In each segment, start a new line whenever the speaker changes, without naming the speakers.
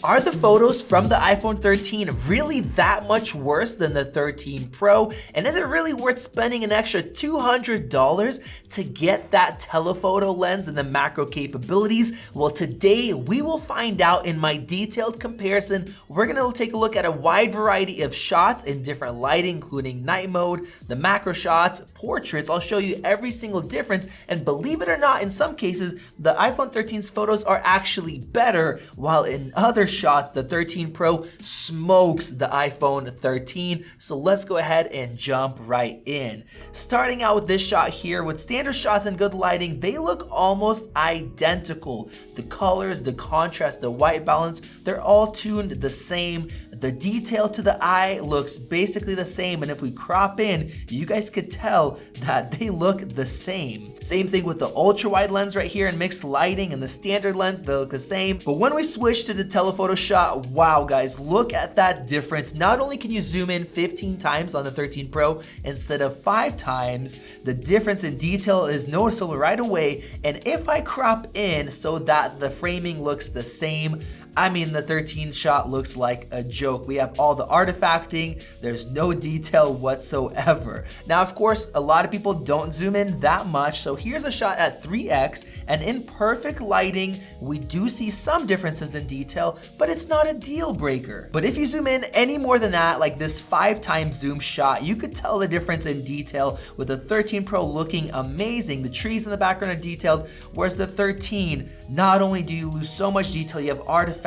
Are the photos from the iPhone 13 really that much worse than the 13 Pro? And is it really worth spending an extra $200 to get that telephoto lens and the macro capabilities? Well, today we will find out in my detailed comparison. We're gonna take a look at a wide variety of shots in different lighting, including night mode, the macro shots, portraits. I'll show you every single difference. And believe it or not, in some cases, the iPhone 13's photos are actually better, while in other shots, the 13 Pro smokes the iPhone 13. So let's go ahead and jump right in. Starting out with this shot here, with standard shots and good lighting, they look almost identical. The colors, the contrast, the white balance, they're all tuned the same. The detail to the eye looks basically the same, and if we crop in, you guys could tell that they look the same. Same thing with the ultra wide lens right here and mixed lighting, and the standard lens, they look the same. But when we switch to the telephoto shot, wow guys, look at that difference. Not only can you zoom in 15 times on the 13 Pro instead of 5 times, the difference in detail is noticeable right away. And if I crop in so that the framing looks the same, I mean, the 13 shot looks like a joke. We have all the artifacting, there's no detail whatsoever. Now, of course, a lot of people don't zoom in that much, so here's a shot at 3x, and in perfect lighting, we do see some differences in detail, but it's not a deal breaker. But if you zoom in any more than that, like this 5 times zoom shot, you could tell the difference in detail, with the 13 Pro looking amazing. The trees in the background are detailed, whereas the 13, not only do you lose so much detail, you have artifacting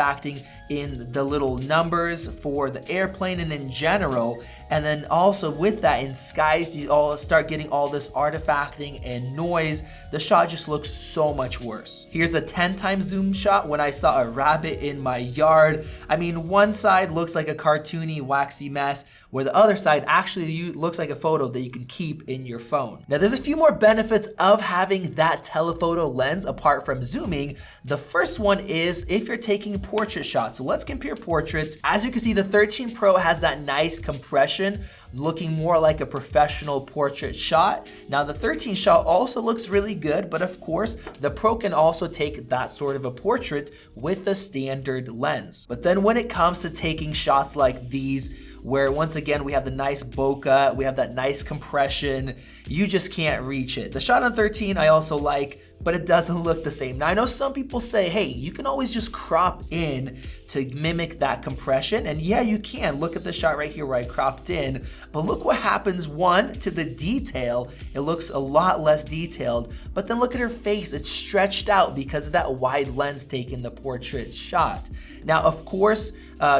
in the little numbers for the airplane and in general, and then also with that in skies, you all start getting all this artifacting and noise. The shot just looks so much worse. Here's a 10 times zoom shot when I saw a rabbit in my yard. I mean, one side looks like a cartoony, waxy mess, where the other side actually looks like a photo that you can keep in your phone. Now, there's a few more benefits of having that telephoto lens apart from zooming. The first one is if you're taking portrait shots. So let's compare portraits. As you can see, the 13 Pro has that nice compression, looking more like a professional portrait shot. Now, the 13 shot also looks really good, but of course, the Pro can also take that sort of a portrait with the standard lens. But then when it comes to taking shots like these, where once again we have the nice bokeh, we have that nice compression, you just can't reach it. The shot on 13 I also like, but it doesn't look the same. Now, I know some people say, hey, you can always just crop in to mimic that compression, and yeah, you can. Look at the shot right here where I cropped in, but look what happens, one, to the detail. It looks a lot less detailed, but then look at her face. It's stretched out because of that wide lens taking the portrait shot. Now, of course,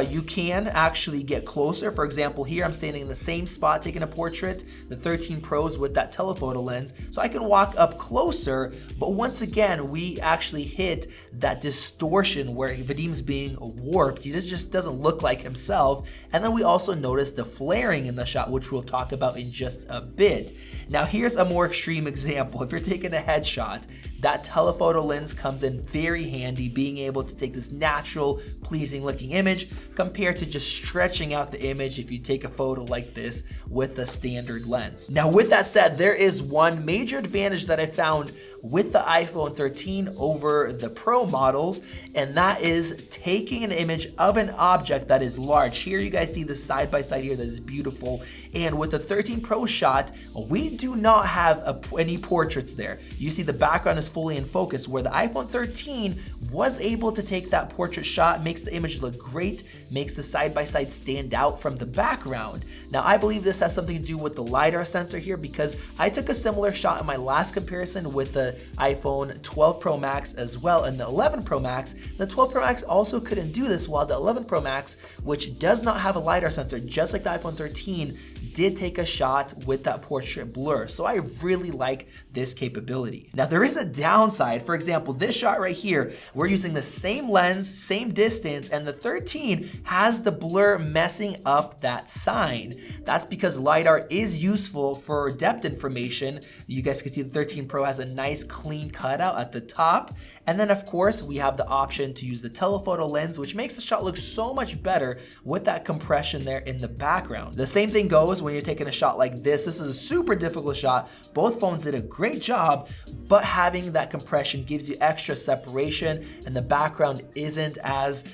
you can actually get closer. For example, here I'm standing in the same spot taking a portrait, the 13 Pros with that telephoto lens, so I can walk up closer, but once again, we actually hit that distortion where Vadim's being warped. He just doesn't look like himself. And then we also notice the flaring in the shot, which we'll talk about in just a bit. Now, here's a more extreme example. If you're taking a headshot, that telephoto lens comes in very handy, being able to take this natural, pleasing looking image compared to just stretching out the image if you take a photo like this with a standard lens. Now, with that said, there is one major advantage that I found with the iPhone 13 over the Pro models, and that is taking an image of an object that is large. Here you guys see the side by side here that is beautiful, and with the 13 Pro shot, we do not have any portraits there. You see the background is fully in focus, where the iPhone 13 was able to take that portrait shot, makes the image look great, makes the side by side stand out from the background. Now, I believe this has something to do with the Lidar sensor here, because I took a similar shot in my last comparison with the iPhone 12 Pro Max as well, and the 11 Pro Max. The 12 Pro Max also couldn't do this, while the 11 Pro Max, which does not have a Lidar sensor, just like the iPhone 13, did take a shot with that portrait blur. So I really like this capability. Now, there is a downside. For example, this shot right here, we're using the same lens, same distance, and the 13 has the blur messing up that sign. That's because Lidar is useful for depth information. You guys can see the 13 Pro has a nice clean cutout at the top, And then of course we have the option to use the telephoto lens, which makes the shot look so much better with that compression there in the background. The same thing goes when you're taking a shot like this. This is a super difficult shot. Both phones did a great job, but having that compression gives you extra separation and the background isn't as,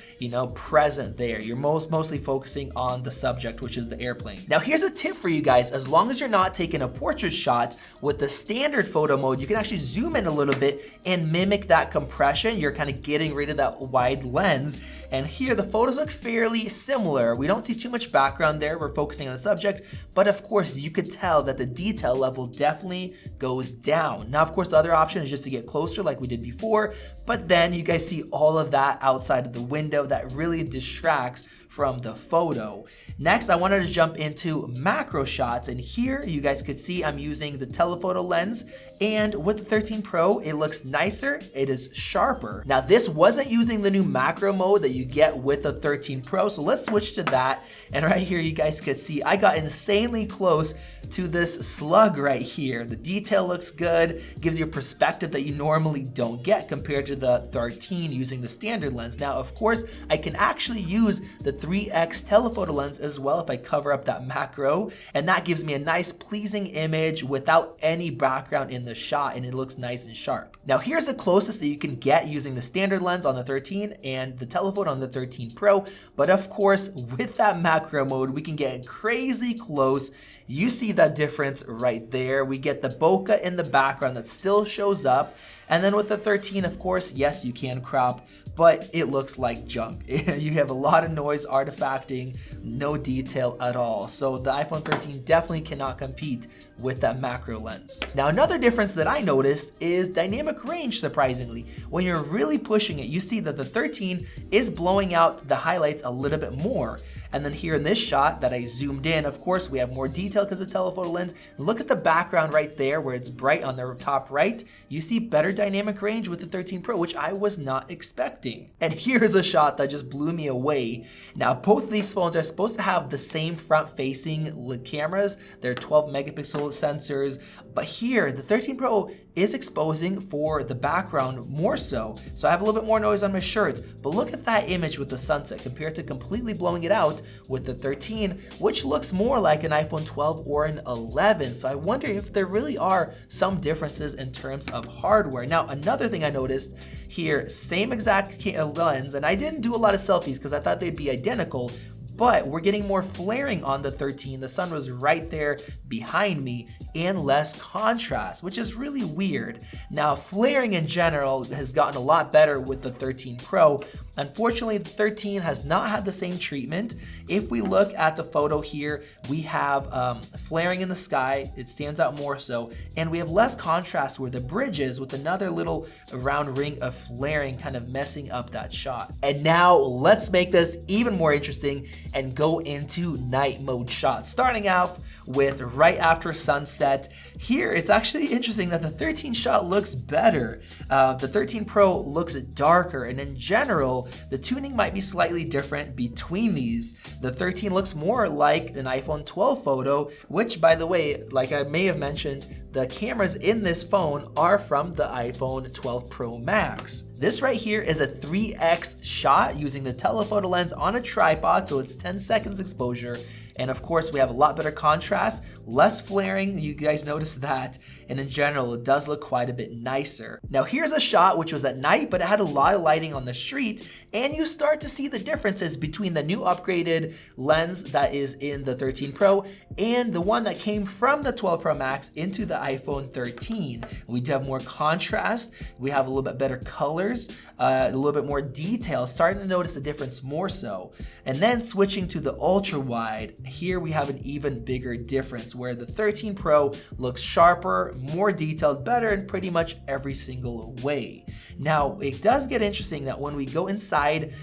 present there. You're mostly focusing on the subject, which is the airplane. Now here's a tip for you guys. As long as you're not taking a portrait shot with the standard photo mode, you can actually zoom in a little bit and mimic that compression. You're kind of getting rid of that wide lens. And here the photos look fairly similar. We don't see too much background there. We're focusing on the subject, but of course you could tell that the detail level definitely goes down. Now, of course, the other option is just to get closer like we did before, but then you guys see all of that outside of the window that really distracts from the photo. Next, I wanted to jump into macro shots, and here you guys could see I'm using the telephoto lens, and with the 13 Pro, it looks nicer, it is sharper. Now this wasn't using the new macro mode that you get with the 13 Pro, so let's switch to that, and right here you guys could see I got insanely close to this slug right here. The detail looks good, gives you a perspective that you normally don't get compared to the 13 using the standard lens. Now, of course, I can actually use the 3x telephoto lens as well if I cover up that macro, and that gives me a nice pleasing image without any background in the shot, and it looks nice and sharp. Now here's the closest that you can get using the standard lens on the 13 and the telephoto on the 13 Pro, but of course with that macro mode we can get crazy close. You see that difference right there. We get the bokeh in the background that still shows up, and then with the 13, of course, yes, you can crop, but it looks like junk. You have a lot of noise artifacting, no detail at all. So the iPhone 13 definitely cannot compete with that macro lens. Now another difference that I noticed is dynamic range, surprisingly. When you're really pushing it, you see that the 13 is blowing out the highlights a little bit more. And then here in this shot that I zoomed in, of course, we have more detail because of the telephoto lens. Look at the background right there where it's bright on the top right. You see better dynamic range with the 13 Pro, which I was not expecting. And here's a shot that just blew me away. Now, both of these phones are supposed to have the same front-facing cameras. They're 12 megapixel sensors, but here the 13 Pro is exposing for the background more so. So I have a little bit more noise on my shirt, but look at that image with the sunset compared to completely blowing it out with the 13, which looks more like an iPhone 12 or an 11. So I wonder if there really are some differences in terms of hardware. Now, another thing I noticed here, same exact lens, and I didn't do a lot of selfies because I thought they'd be identical, but we're getting more flaring on the 13. The sun was right there behind me and less contrast, which is really weird. Now, flaring in general has gotten a lot better with the 13 Pro. Unfortunately, the 13 has not had the same treatment. If we look at the photo here, we have flaring in the sky. It stands out more so. And we have less contrast where the bridge is, with another little round ring of flaring kind of messing up that shot. And now let's make this even more interesting and go into night mode shots. Starting out with right after sunset. Here, it's actually interesting that the 13 shot looks better. The 13 Pro looks darker, and in general, the tuning might be slightly different between these. The 13 looks more like an iPhone 12 photo, which, by the way, like I may have mentioned, the cameras in this phone are from the iPhone 12 Pro Max. This right here is a 3x shot using the telephoto lens on a tripod, so it's 10 seconds exposure. And of course, we have a lot better contrast, less flaring, you guys notice that, and in general, it does look quite a bit nicer. Now here's a shot which was at night, but it had a lot of lighting on the street, and you start to see the differences between the new upgraded lens that is in the 13 Pro and the one that came from the 12 Pro Max into the iPhone 13. We do have more contrast, we have a little bit better colors, a little bit more detail, starting to notice the difference more so. And then switching to the ultra wide, here we have an even bigger difference where the 13 Pro looks sharper, more detailed, better in pretty much every single way. Now, it does get interesting that when we go inside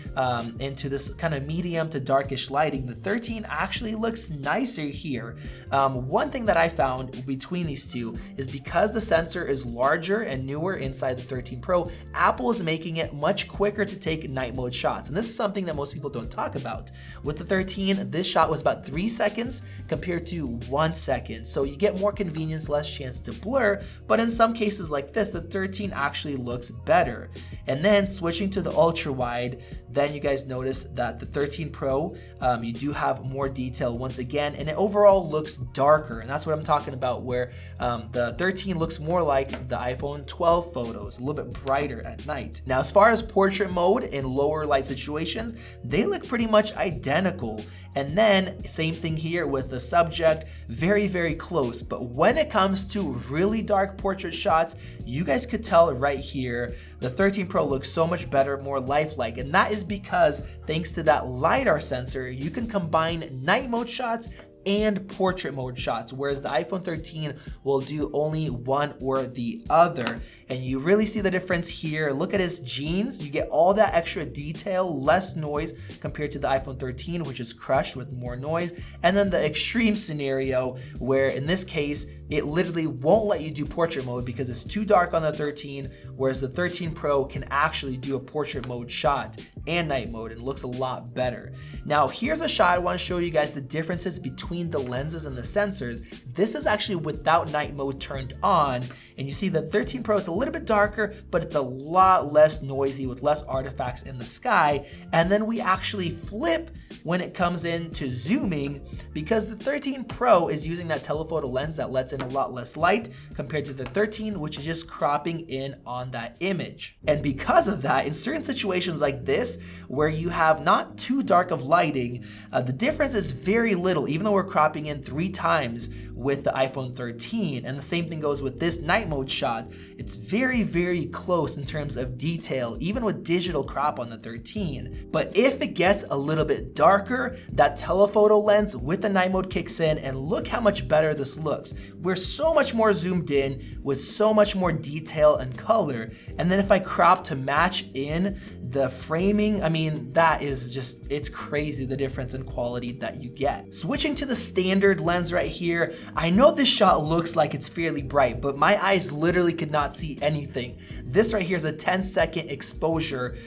into this kind of medium to darkish lighting, the 13 actually looks nicer here. One thing that I found between these two is because the sensor is larger and newer inside the 13 Pro, Apple is making it much quicker to take night mode shots. And this is something that most people don't talk about. With the 13, this shot was about 3 3 seconds compared to 1 second. So you get more convenience, less chance to blur, but in some cases like this, the 13 actually looks better. And then switching to the ultra wide, then you guys notice that the 13 Pro, you do have more detail once again, and it overall looks darker. And that's what I'm talking about, where the 13 looks more like the iPhone 12 photos, a little bit brighter at night. Now, as far as portrait mode in lower light situations, they look pretty much identical. And then same thing here with the subject, very, very close. But when it comes to really dark portrait shots, you guys could tell right here, the 13 Pro looks so much better, more lifelike. And that is because thanks to that Lidar sensor, you can combine night mode shots and portrait mode shots, whereas the iPhone 13 will do only one or the other. And you really see the difference here. Look at his jeans. You get all that extra detail, less noise compared to the iPhone 13, which is crushed with more noise. And then the extreme scenario where in this case, it literally won't let you do portrait mode because it's too dark on the 13, whereas the 13 Pro can actually do a portrait mode shot and night mode and looks a lot better. Now, here's a shot I want to show you guys the differences between the lenses and the sensors. This is actually without night mode turned on, and you see the 13 Pro, it's a little bit darker, but it's a lot less noisy with less artifacts in the sky. And then we actually flip when it comes into zooming, because the 13 Pro is using that telephoto lens that lets in a lot less light compared to the 13, which is just cropping in on that image. And because of that, in certain situations like this, where you have not too dark of lighting, the difference is very little, even though we're cropping in 3 times with the iPhone 13. And the same thing goes with this night mode shot. It's very, very close in terms of detail, even with digital crop on the 13. But if it gets a little bit darker, that telephoto lens with the night mode kicks in, and look how much better this looks. We're so much more zoomed in with so much more detail and color. And then if I crop to match in the framing, I mean, that is just, it's crazy the difference in quality that you get. Switching to the standard lens right here, I know this shot looks like it's fairly bright, but my eyes literally could not see anything. This right here is a 10-second exposure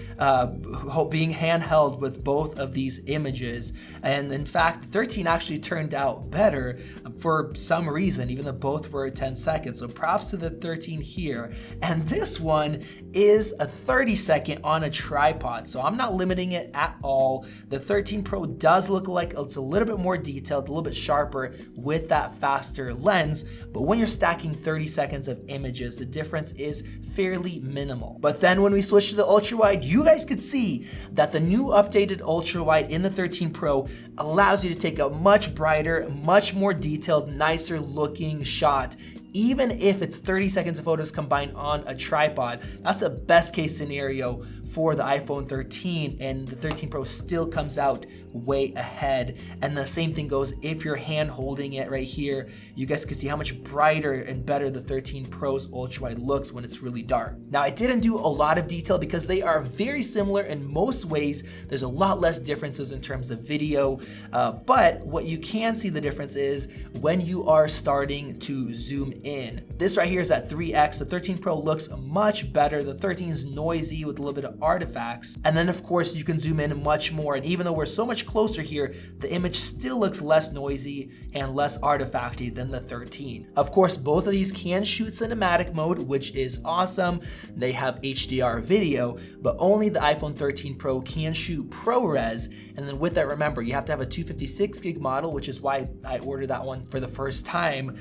being handheld with both of these images. And in fact, 13 actually turned out better for some reason, even though both were 10 seconds. So props to the 13 here. And this one is a 30-second on a tripod. So I'm not limiting it at all. The 13 Pro does look like it's a little bit more detailed, a little bit sharper with that faster lens. But when you're stacking 30 seconds of images, the difference is fairly minimal. But then when we switch to the ultra wide, you guys could see that the new updated ultra wide in the 13 Pro allows you to take a much brighter, much more detailed, nicer looking shot, even if it's 30 seconds of photos combined on a tripod. That's a best case scenario for the iPhone 13, and the 13 Pro still comes out way ahead. And the same thing goes if you're hand holding it right here. You guys can see how much brighter and better the 13 Pro's ultra wide looks when it's really dark. Now, I didn't do a lot of detail because they are very similar in most ways. There's a lot less differences in terms of video, but what you can see the difference is when you are starting to zoom in. This right here is at 3x. The 13 Pro looks much better. The 13 is noisy with a little bit of artifacts. And then of course you can zoom in much more. And even though we're so much closer here, the image still looks less noisy and less artifacty than the 13. Of course, both of these can shoot cinematic mode, which is awesome. They have HDR video, but only the iPhone 13 Pro can shoot ProRes. And then with that, remember, you have to have a 256 gig model, which is why I ordered that one for the first time,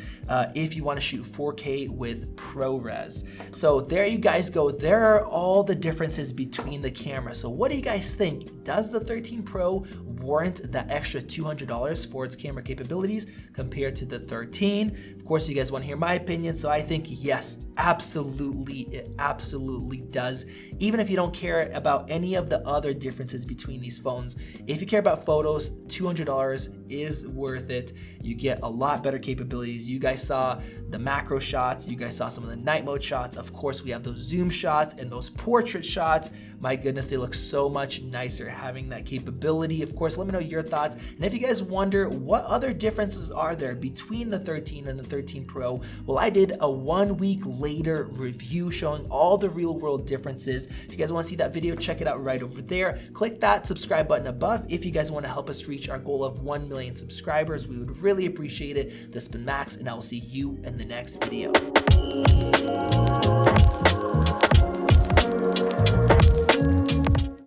if you want to shoot 4K with ProRes. So there you guys go. There are all the differences between the cameras. So what do you guys think? Does the 13 Pro warrant that extra $200 for its camera capabilities compared to the 13? Of course, you guys want to hear my opinion, so I think yes, absolutely, it absolutely does. Even if you don't care about any of the other differences between these phones, if you care about photos, $200 is worth it. You get a lot better capabilities. You guys saw the macro shots, you guys saw some of the night mode shots. Of course, we have those zoom shots and those portrait shots. My goodness, they look so much nicer having that capability. Of course, course, let me know your thoughts. And if you guys wonder what other differences are there between the 13 and the 13 Pro, well, I did a 1 week later review showing all the real world differences. If you guys want to see that video, check it out right over there. Click that subscribe button above if you guys want to help us reach our goal of 1 million subscribers. We would really appreciate it. This has been Max, and I will see you in the next video.